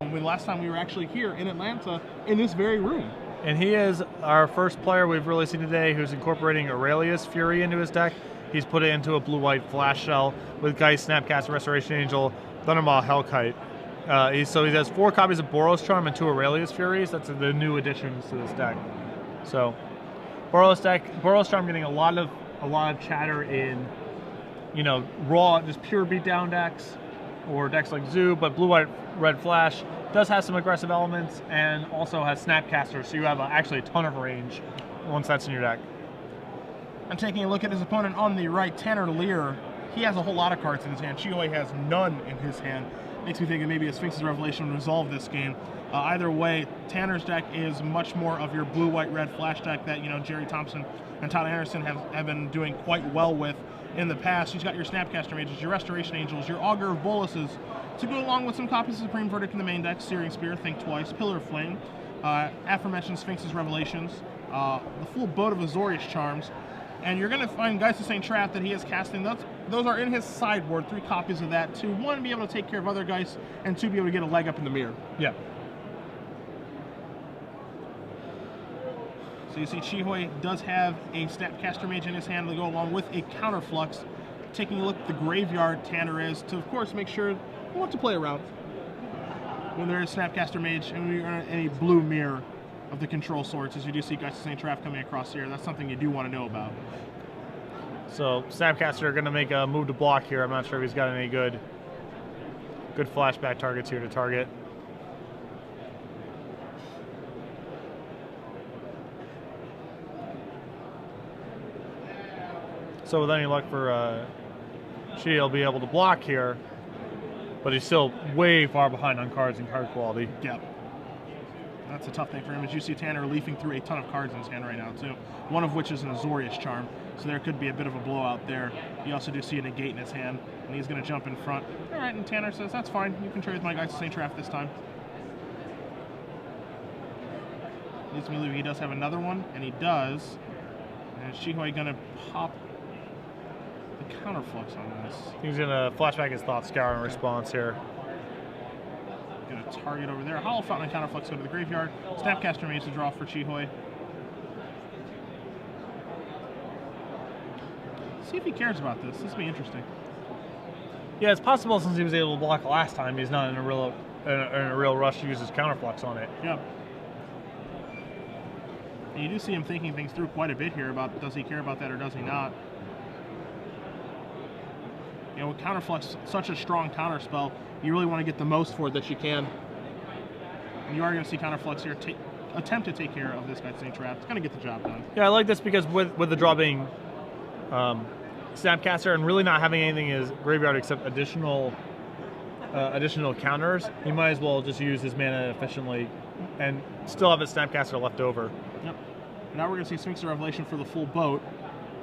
when last time we were actually here in Atlanta in this very room. And he is our first player we've really seen today who's incorporating Aurelius Fury into his deck. He's put it into a blue-white flash shell with Geist, Snapcaster, Restoration Angel, Thundermaw, Hellkite. So he has 4 copies of Boros Charm and 2 Aurelius Furies. That's the new additions to this deck. So Boros Charm getting a lot of chatter in, raw, just pure beatdown decks or decks like Zoo, but blue-white red flash does have some aggressive elements and also has Snapcaster, so you have actually a ton of range once that's in your deck. And taking a look at his opponent on the right, Tanner Lear, he has a whole lot of cards in his hand. Chihoi has none in his hand. Makes me think that maybe a Sphinx's Revelation would resolve this game. Either way, Tanner's deck is much more of your blue-white-red flash deck that Jerry Thompson and Todd Anderson have been doing quite well with in the past. He's got your Snapcaster Mages, your Restoration Angels, your Augur of Boluses, to go along with some copies of Supreme Verdict in the main deck, Searing Spear, Think Twice, Pillar of Flame, aforementioned Sphinx's Revelations, the full boat of Azorius Charms, and you're going to find Geist of St. Trap that he is casting. Those are in his sideboard, 3 copies of that, to 1, be able to take care of other Geists, and 2, be able to get a leg up in the mirror. Yeah. So you see Chihoi does have a Snapcaster Mage in his hand to go along with a Counterflux. Taking a look at the graveyard, Tanner is to, of course, make sure you want to play around when there is Snapcaster Mage and we are in a blue mirror of the control sorts, as you do see Geist of St. Trap coming across here. That's something you do want to know about. So Snapcaster going to make a move to block here. I'm not sure if he's got any good flashback targets here to target. So with any luck for Shi, he'll be able to block here, but he's still way far behind on cards and card quality. Yep. That's a tough thing for him. As you see Tanner leafing through a ton of cards in his hand right now, too. One of which is an Azorius Charm, so there could be a bit of a blowout there. You also do see a Negate in his hand, and he's going to jump in front. All right, and Tanner says, that's fine. You can trade with my Geist of St. Trap this time. Leads me to believe he does have another one, and he does. And is Chihoi going to pop the Counterflux on this? He's going to flashback his Thought Scour in response here. Going to target over there. Hollow Fountain and Counterflux go to the graveyard. Snapcaster Mage to draw for Chihoi. See if he cares about this. This will be interesting. Yeah, it's possible since he was able to block last time, he's not in a real rush to use his Counterflux on it. Yep. And you do see him thinking things through quite a bit here about does he care about that or does he not. With Counterflux, such a strong counter spell, you really want to get the most for it that you can. And you are going to see Counterflux here attempt to take care of this Geist of St. Trap. It's going to get the job done. Yeah, I like this because with the draw being Snapcaster and really not having anything in his graveyard except additional counters, he might as well just use his mana efficiently and still have his Snapcaster left over. Yep. Now we're going to see Sphinx's Revelation for the full boat.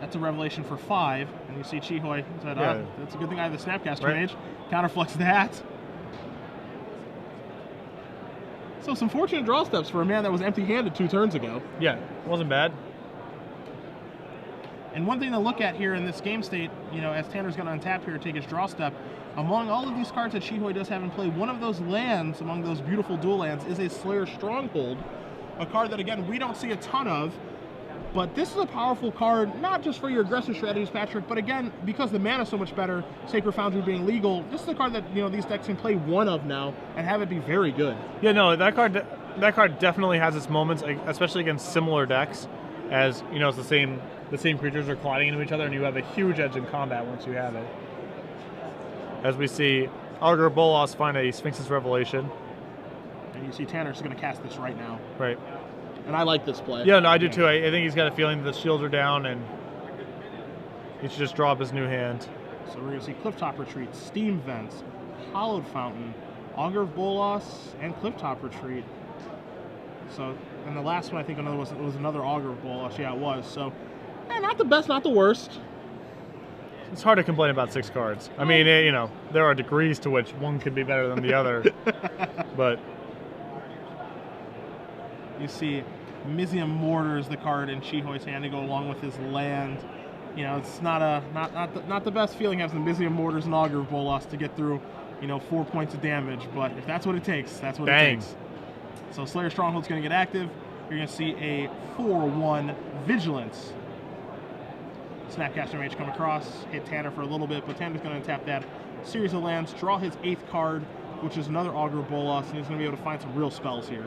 That's a Revelation for 5, and you see Chihoi said, that's a good thing I have the Snapcaster Mage. Counterflux that. So some fortunate draw steps for a man that was empty-handed 2 turns ago. Yeah, it wasn't bad. And one thing to look at here in this game state, as Tanner's going to untap here and take his draw step, among all of these cards that Chihoi does have in play, one of those lands, among those beautiful dual lands, is a Slayer Stronghold, a card that, again, we don't see a ton of. But this is a powerful card, not just for your aggressive strategies, Patrick, but again, because the mana is so much better, Sacred Foundry being legal, this is a card that these decks can play one of now and have it be very good. Yeah, no, that card definitely has its moments, especially against similar decks, as it's the same creatures are colliding into each other, and you have a huge edge in combat once you have it. As we see, Augur Bolas find a Sphinx's Revelation, and you see Tanner's going to cast this right now. Right. And I like this play. Yeah, no, I do too. I think he's got a feeling that the shields are down and he should just draw up his new hand. So we're going to see Clifftop Retreat, Steam Vents, Hallowed Fountain, Augur of Bolas, and Clifftop Retreat. So, and the last one I think it was another Augur of Bolas. Yeah, it was. So, not the best, not the worst. It's hard to complain about 6 cards. I mean, there are degrees to which one could be better than the other, but... You see Mizium Mortar is the card in Chihoi's hand to go along with his land. It's not the best feeling having the Mizium Mortars and Augur of Bolas to get through you know, 4 points of damage. But if that's what it takes, that's what it takes. So Slayer Stronghold's going to get active. You're going to see a 4-1 Vigilance. Snapcaster Mage come across, hit Tanner for a little bit, but Tanner's going to tap that series of lands, draw his 8th card, which is another Augur Bolas, and he's going to be able to find some real spells here.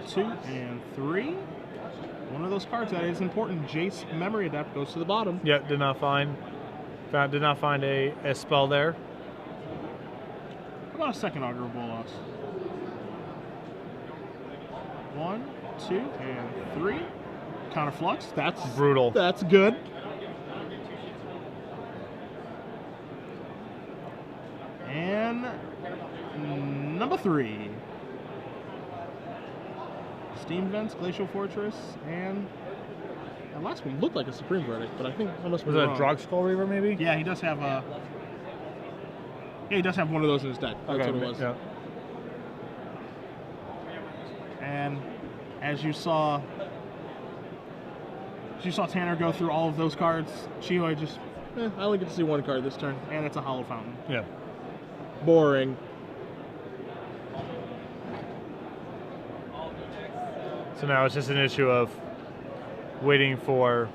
Two and three. One of those cards that is important. Jace Memory Adept goes to the bottom. Yeah, did not find a spell there. How about a second Augur Bolas? 1, 2, and 3. Counterflux. That's brutal. That's good. And number 3. Steam Vents, Glacial Fortress, and that last one looked like a Supreme Verdict, but I think I must be wrong. Was it a Drogskull Reaver, maybe? Yeah, he does have a. Yeah, he does have one of those in his deck. That's what it was. Yeah. And as you saw Tanner go through all of those cards, Shioi just, I only get to see one card this turn, and it's a Hollow Fountain. Yeah. Boring. So now it's just an issue of waiting for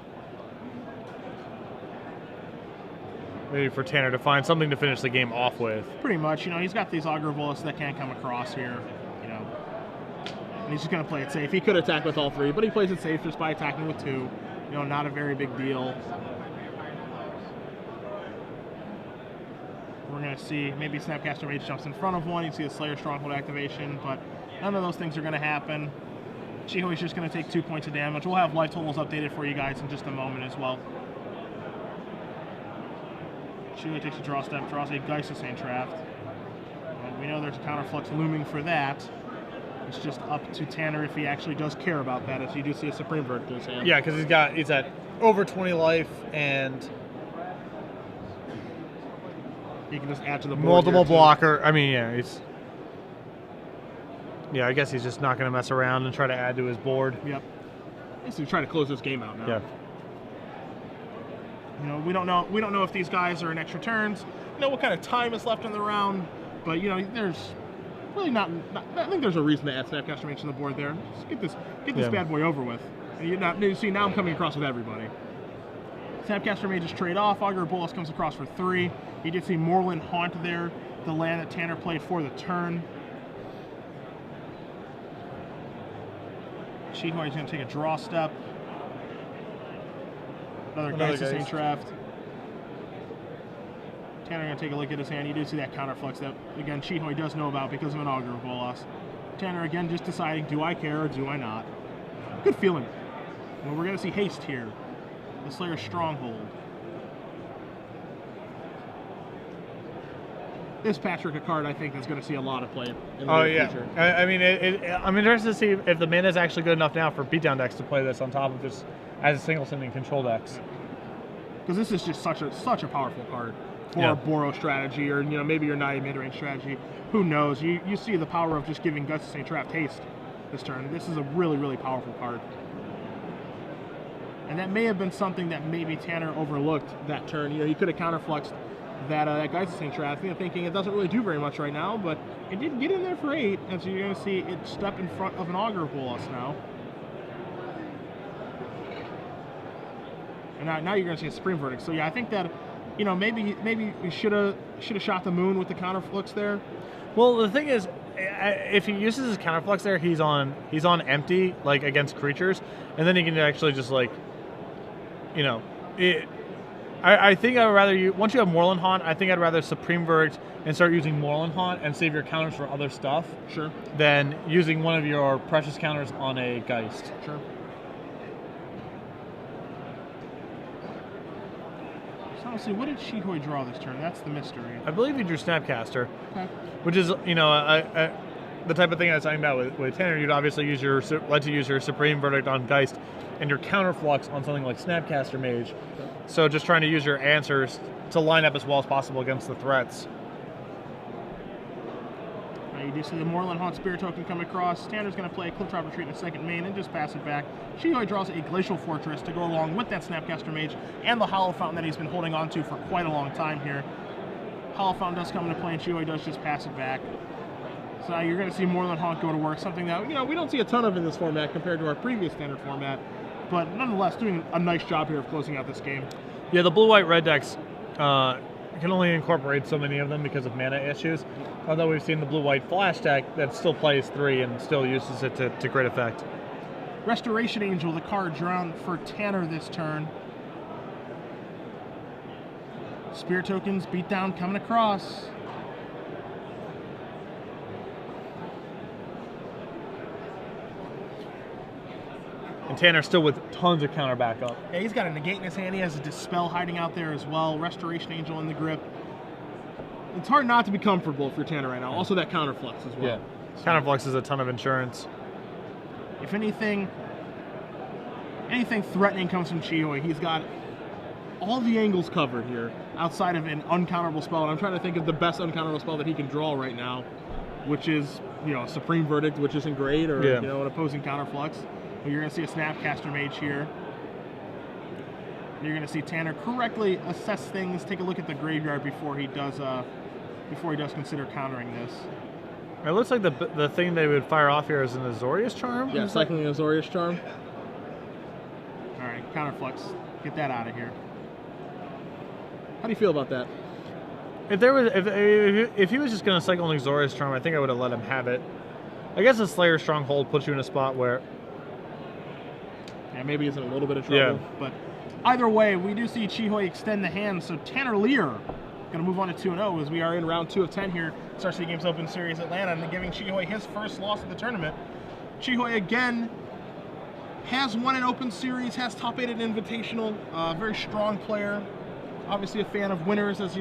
Tanner to find something to finish the game off with. Pretty much, you know, he's got these Augur Bolas that can't come across here, you know. And he's just going to play it safe. He could attack with all 3, but he plays it safe just by attacking with 2. You know, not a very big deal. We're going to see maybe Snapcaster Mage jumps in front of one. You see a Slayer Stronghold activation, but none of those things are going to happen. Shihoi's just going to take 2 points of damage. We'll have life totals updated for you guys in just a moment as well. Shihoi takes a draw step, draws a Geist of Saint Traft. We know there's a counterflux looming for that. It's just up to Tanner if he actually does care about that, as you do see a Supreme Verdict in his hand. Yeah, because he's at over 20 life, and he can just add to the board multiple blocker. I mean, yeah, I guess he's just not going to mess around and try to add to his board. Yep. He's trying to close this game out now. Yeah. You know, we don't know if these guys are in extra turns. You know what kind of time is left in the round, but you know, there's really not I think there's a reason to add Snapcaster Mage to the board there. Just get this bad boy over with. And you see, now I'm coming across with everybody. Snapcaster Mage just trade off. Augur Bolas comes across for 3. You did see Moorland Haunt there, the land that Tanner played for the turn. Shihoi's going to take a draw step. Another Geist of Saint Traft. Tanner going to take a look at his hand. You do see that counterflux that, again, Shihoi does know about because of an Augur Bolas. Tanner, again, just deciding, do I care or do I not? Good feeling. Well, we're going to see haste here. The Slayer Stronghold. This Patrick a card I think is going to see a lot of play in the near future. I mean, I'm interested to see if the mana is actually good enough now for beatdown decks to play this on top of just as a single sending control decks. Because this is just such a powerful card for a Boros strategy, or maybe your Naya mid-range strategy. Who knows? You see the power of just giving Geist of Saint Traft haste this turn. This is a really powerful card. And that may have been something that maybe Tanner overlooked that turn. He could have counterfluxed that Geist of Saint Traft, thinking it doesn't really do very much right now, but it did get in there for 8, and so you're going to see it step in front of an Augur Bolas now. And now you're going to see a Supreme Verdict. So yeah, I think that maybe we should have shot the moon with the counterflux there. Well, the thing is, if he uses his counterflux there, he's on empty, like against creatures, and then he can actually just I think I'd rather once you have Moorland Haunt, I think I'd rather Supreme Verdict and start using Moorland Haunt and save your counters for other stuff. Sure. Than using one of your precious counters on a Geist. Sure. So let's see, what did Shihoi draw this turn? That's the mystery. I believe he drew Snapcaster. Okay. Which is, the type of thing I was talking about with Tanner. You'd obviously use your Supreme Verdict on Geist and your counterflux on something like Snapcaster Mage. Okay. So just trying to use your answers to line up as well as possible against the threats. Now You do see the Moreland Haunt Spirit token come across. Tanner's going to play a Cliffdrop Retreat in the second main and just pass it back. Chihoe draws a Glacial Fortress to go along with that Snapcaster Mage and the Hollow Fountain that he's been holding on to for quite a long time here. Hollow Fountain does come into play and Chihoe does just pass it back. So you're going to see Moreland Haunt go to work, something that we don't see a ton of in this format compared to our previous standard format, but nonetheless doing a nice job here of closing out this game. Yeah, the blue-white-red decks can only incorporate so many of them because of mana issues. Although we've seen the blue-white flash deck that still plays 3 and still uses it to great effect. Restoration Angel, the card drawn for Tanner this turn. Spirit tokens, beatdown coming across. And Tanner still with tons of counter backup. Yeah, he's got a negate in his hand. He has a Dispel hiding out there as well. Restoration Angel in the grip. It's hard not to be comfortable for Tanner right now. Also that Counterflux as well. Yeah, so. Counterflux is a ton of insurance. If anything threatening comes from Chihoe, he's got all the angles covered here outside of an uncounterable spell. And I'm trying to think of the best uncounterable spell that he can draw right now, which is, Supreme Verdict, which isn't great, or, an opposing Counterflux. But you're going to see a Snapcaster Mage here. You're going to see Tanner correctly assess things, take a look at the graveyard before he does consider countering this. It looks like the thing they would fire off here is an Azorius Charm? Yeah, cycling an Azorius Charm. All right, Counterflux. Get that out of here. How do you feel about that? If he was just going to cycle an Azorius Charm, I think I would have let him have it. I guess a Slayer Stronghold puts you in a spot where... Yeah, maybe he's in a little bit of trouble, but either way, we do see Chihoe extend the hand, so Tanner Lear going to move on to 2-0 as we are in round 2 of 10 here, Star City Games Open Series Atlanta, and giving Chihoe his first loss of the tournament. Chihoe, again, has won an Open Series, has top 8 at Invitational, very strong player, obviously a fan of winners, as you